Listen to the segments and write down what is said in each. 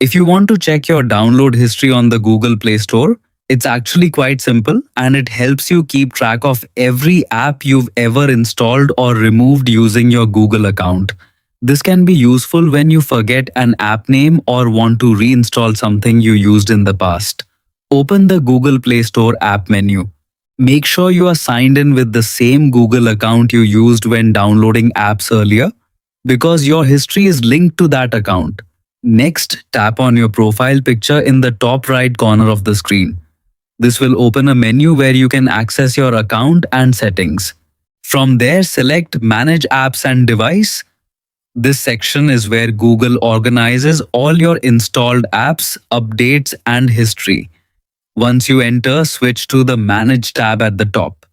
If you want to check your download history on the Google Play Store, it's actually quite simple and it helps you keep track of every app you've ever installed or removed using your Google account. This can be useful when you forget an app name or want to reinstall something you used in the past. Open the Google Play Store app menu. Make sure you are signed in with the same Google account you used when downloading apps earlier, because your history is linked to that account. Next, tap on your profile picture in the top right corner of the screen. This will open a menu where you can access your account and settings. From there, select Manage Apps and Device. This section is where Google organizes all your installed apps, updates, and history. Once you enter, switch to the Manage tab at the top.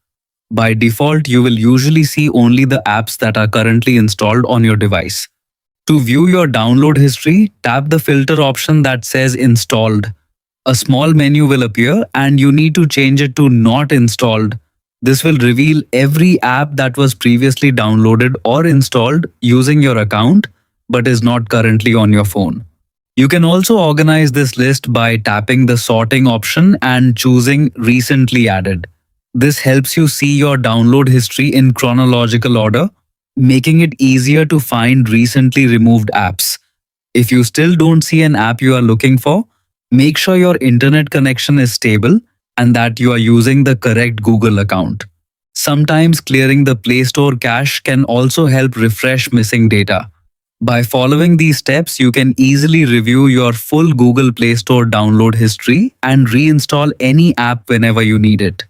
By default, you will usually see only the apps that are currently installed on your device. To view your download history, tap the filter option that says Installed. A small menu will appear and you need to change it to Not Installed. This will reveal every app that was previously downloaded or installed using your account but is not currently on your phone. You can also organize this list by tapping the sorting option and choosing Recently Added. This helps you see your download history in chronological order, making it easier to find recently removed apps. If you still don't see an app you are looking for, make sure your internet connection is stable and that you are using the correct Google account. Sometimes clearing the Play Store cache can also help refresh missing data. By following these steps, you can easily review your full Google Play Store download history and reinstall any app whenever you need it.